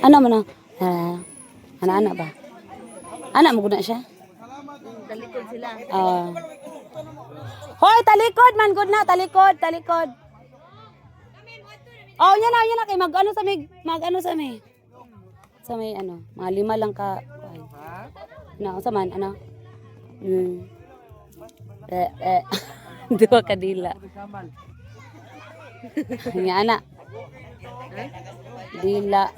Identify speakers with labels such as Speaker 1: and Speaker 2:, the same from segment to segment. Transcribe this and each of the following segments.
Speaker 1: Ano man na? Ana ba? Anak mo guna siya?
Speaker 2: Talikod sila.
Speaker 1: Hoy, talikod man gud na, talikod. Oh, yan na kay mag-ano sa may sa may ano, mga 5 lang ka. Ano sa man ano? Dua ka dila. Nga anak. Dila.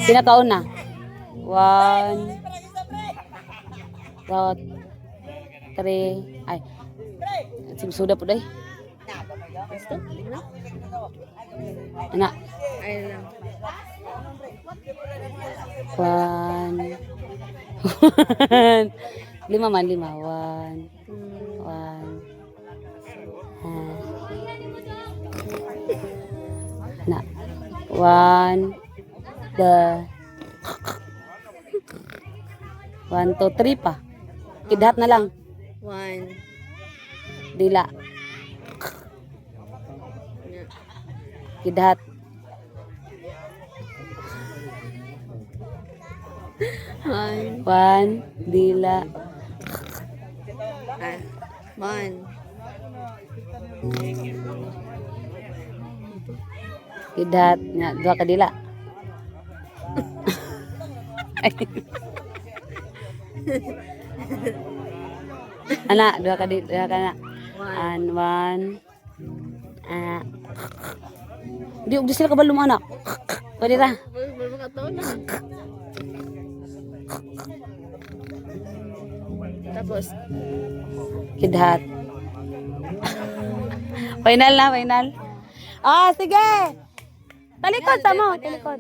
Speaker 1: Pinakauna. 1 2 3 ay. Sudah po day.
Speaker 2: Gusto?
Speaker 1: Anak.
Speaker 2: Ayun lang.
Speaker 1: 1 5 man 5 1 1 Anak. 1 2 1 2 3 pa. Kidhat na lang.
Speaker 2: 1.
Speaker 1: Dila. Kidhat. 1 dila.
Speaker 2: 1.
Speaker 1: Kidhat nya 2 ka dila. Anak 2 ka dila kana. 1 Di og sila kabalo mo anak. Pwede ra.
Speaker 2: Baru kataon na. Tapos
Speaker 1: Kidhat. Final na, final. Sige. Talikod sa mo, talikod.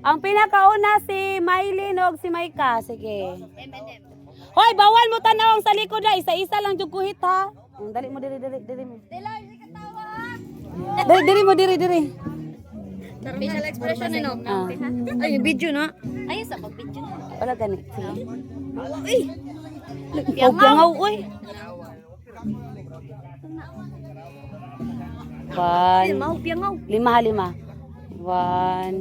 Speaker 1: Ang pinakauna si Maylin og si Maika. Sige. Hoy, bawal mo tanaw ang sa likod na. Isa-isa lang jud kuhit ha. Dali mo diri mo. Diri mo diri.
Speaker 2: facial expression no. Ay, video na. Ay, sa pag-video na.
Speaker 1: Wala gani. Sige.
Speaker 2: Uy.
Speaker 1: Og yangaw oy. 1
Speaker 2: Piangaw.
Speaker 1: 5 1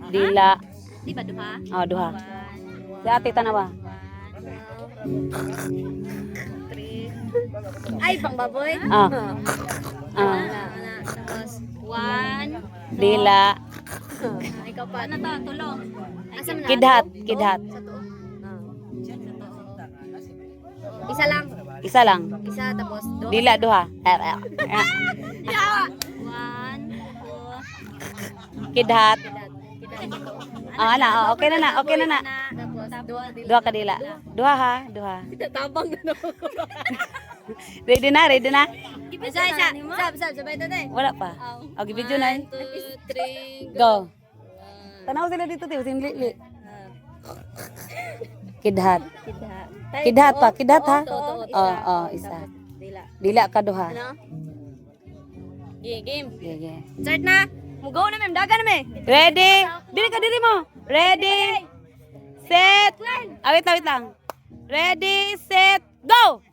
Speaker 1: dila.
Speaker 2: Di ba duha?
Speaker 1: Duha. Si ate tanawa.
Speaker 2: 3. Ay, pang baboy. Tapos 1
Speaker 1: Dila.
Speaker 2: Ikaw pa. Ano to? Tulong. Asa man na?
Speaker 1: Kidhat.
Speaker 2: Sa to. Isa lang.
Speaker 1: Isa lang.
Speaker 2: Isa tapos do.
Speaker 1: Dila duha.
Speaker 2: 1 2
Speaker 1: Kidhat.
Speaker 2: Ana,
Speaker 1: okay na.
Speaker 2: Tapos
Speaker 1: Duha ka dila. Duha ha, duha.
Speaker 2: tabang na ako.
Speaker 1: Ready na.
Speaker 2: Isa. Sabay tatay.
Speaker 1: Wala pa. Okay, video na.
Speaker 2: 1 2 3
Speaker 1: Go. Tanaw sila dito, tiyo. Sinili. Kidhat. Kidhat pa. Kidhat ha. Isa. Dila ka duha.
Speaker 2: Ano? Game.
Speaker 1: Yeah.
Speaker 2: Start na. Mugaw na mem, daga na me.
Speaker 1: Ready? Diri mo. Ready? Set. Wait lang. Ready, set, go!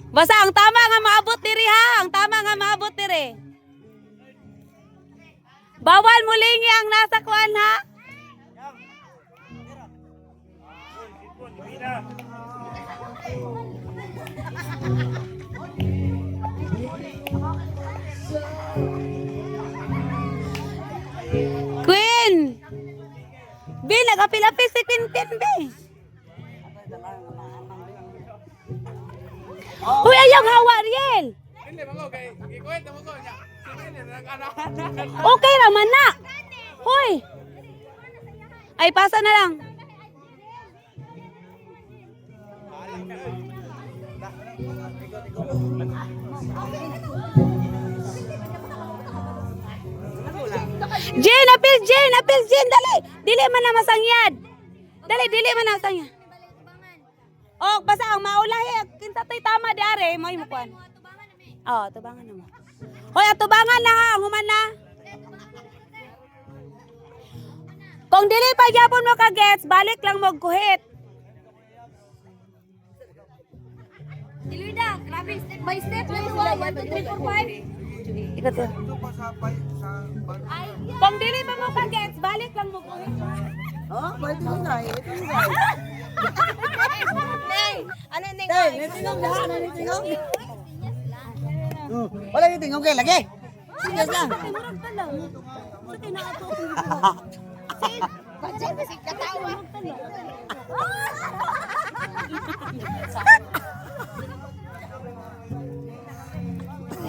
Speaker 1: Basta ang tama nga maabot diri ha. Ang tama nga maabot diri. Bawal mulingi ang nasa kuan ha. Queen! B, nagapilapis si Quintin, B. Uy, ayaw hawa, Riel. Okay raman na. Hoy. Ay, pasa na lang. Jen, apil, Jen, dali. Dili man na masangyad. Dili man na masangyad. Oh, basta ang maulahi, kinsa tay tama di are, mo imukuan. Tubangan na mo. Hoy, atubangan na ha, human na. Kung dili pa gyapon mo ka gets, balik lang mo guhit.
Speaker 2: Grabe, step by step. 1, 2, 3, 4, 5.
Speaker 1: Ikot yun. Kung dili pa mo ka-gets, balik lang mo.
Speaker 3: Oh, pwede mo na. Ito mo na.
Speaker 2: Ano yung
Speaker 3: Hey, nitingog na. Nitingog. Wala nitingog kayo lagi. Serious lang.
Speaker 1: Murag ka lang. Sa kinaato ko.
Speaker 2: Budget, kasi katawa.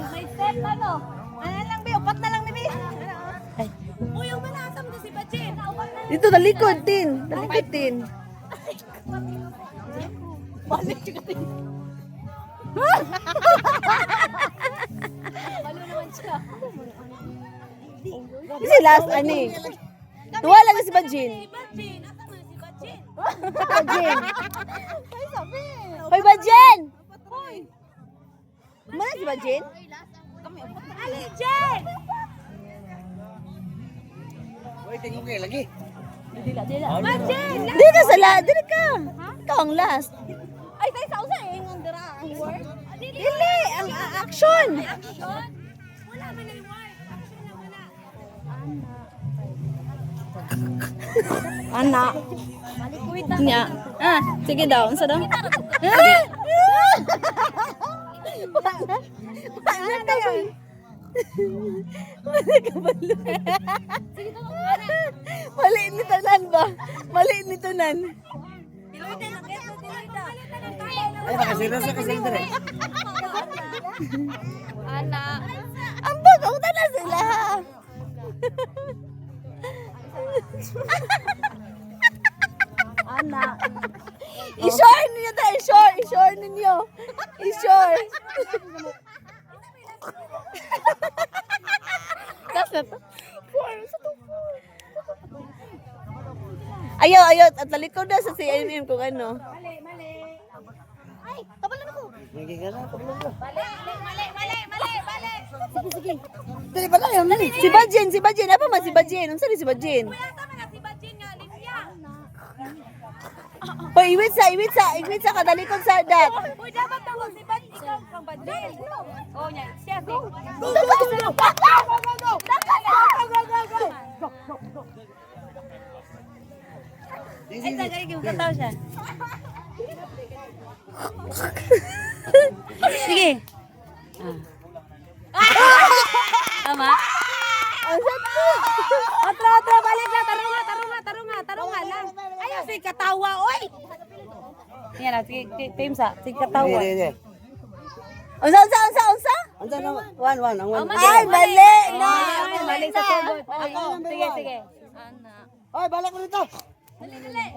Speaker 1: May step ano?
Speaker 2: Ano lang, Bi? Upat na lang ni Bi.
Speaker 1: Uy, yung manasam na si Bajin.
Speaker 3: Dito, talikod din. Talikod din.
Speaker 1: Balik siya kasi.
Speaker 2: Malo naman siya.
Speaker 3: Kasi last, ano eh. Tuwa lang si Bajin.
Speaker 1: Si Bajin. Asa man si Bajin?
Speaker 3: Bajin.
Speaker 2: Ay, sabi.
Speaker 3: Hoy, Bajin! Mana si Bajin?
Speaker 1: Ali, Jen!
Speaker 3: Hoy, tingog kayo lagi.
Speaker 1: Bajin!
Speaker 3: Dili ka sa last. Dili ka. Ikaw ang last.
Speaker 2: Ay, tayo sa usa eh. Ang dira. Ang word.
Speaker 3: Dili. Ang action.
Speaker 1: Action! Wala man ang word. Action na wala.
Speaker 3: Anak.
Speaker 2: Malikuita.
Speaker 3: Nya. Ah, sige daw. Unsa daw? Wala kayo. Mali ni tanan ba? Mali ni tanan. Ay, makasiras ka kasi dire.
Speaker 2: Anak.
Speaker 3: Ang bagaw na sila. Anak. I-shore ninyo ta, i-shore ninyo. I-shore. Kasi to. Ayaw, at talikod na sa CMM kung ano.
Speaker 2: Ay, kabalan ako.
Speaker 3: Dali ba na yun? Si Bajin. Apa man si Bajin? Unsa ni si Bajin?
Speaker 1: Kaya tama na si Bajin nga, Linya.
Speaker 3: Hoy, iwit sa kadalikod sa dat.
Speaker 1: Uy, dapat tawag si Bajin. Ikaw kang Bajin. Oh, niya. Siya, si. Ay, tagay, kataw siya. Sige. Tama. Otro, balik na. Tarunga lang. Ayaw, si katawa, oy. Yan na, sige, Timsa, si katawa.
Speaker 3: Unsa? Unsa na? One. Ay, mali na.
Speaker 1: Mali sa sagot. Sige.
Speaker 3: Hoy, balik mo dito.
Speaker 1: Ay,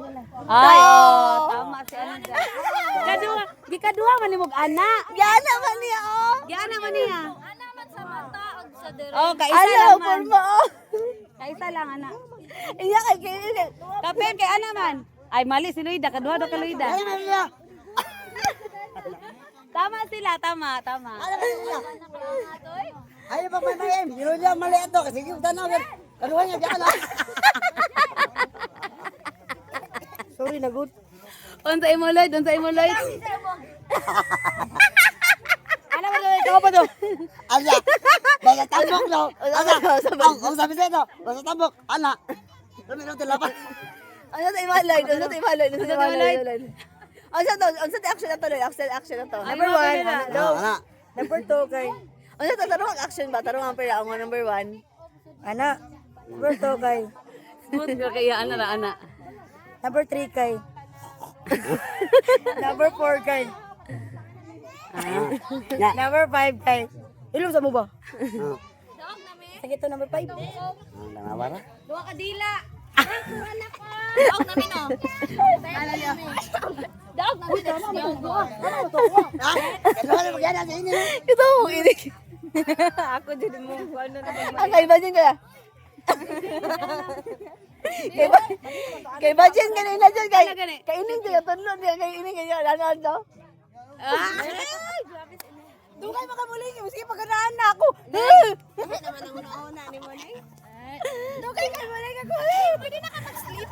Speaker 1: oh, tama si ano dyan. Di kadua man nimog ana.
Speaker 3: Yana man niya, oh.
Speaker 1: Giana man niya.
Speaker 2: Ana man sa mata ag sa dere.
Speaker 1: Oh, kaisa
Speaker 3: Ano,
Speaker 1: lang man.
Speaker 3: porma, oh.
Speaker 1: Kaisa lang ana.
Speaker 3: Iya kay kini.
Speaker 1: Kapen kay ana man. Ay mali si Luida, kadua do ka Luida. Tama sila, tama.
Speaker 3: Ayo pa man mayem. Dilo dia mali ato kasi yung tanaw. Kaduha niya diyan. Sorry na good.
Speaker 1: Unsa imo Lloyd? Ano ba Lloyd? Ikaw pa to?
Speaker 3: Anya. Basta tambok no. Ang sabi sa ito. Basta tambok. Ana. Dami na tilapan. Ano tayo malay? Unsa ta action na to? Action na to. Number 1. Number 2 kay. Unsa ta tarong action ba? Tarong ang pera ang number 1. Ana. Number 2 kay.
Speaker 1: Smooth ka kaya ana ra ana.
Speaker 3: Number 3 kay. Number 4 kay. Number 5 kay. Ilong sa mo ba?
Speaker 2: Daog na me.
Speaker 3: Sige to number 5.
Speaker 2: Duha ka dila. Anak ko. Daog na me no. Ano niya? Daog na me.
Speaker 3: Ito mo ini.
Speaker 1: Ako din mo ano na ba?
Speaker 3: Ang kaiba din kaya. Kay Bajin kanina dyan kay ining kaya tunod niya kay ining kaya ano to. Dugay makamuling sige pagkanaan na ako.
Speaker 2: Ano naman ang una ni mo ni?
Speaker 3: Dugay kay muling ako.
Speaker 2: Pwede na ka mag-sleep.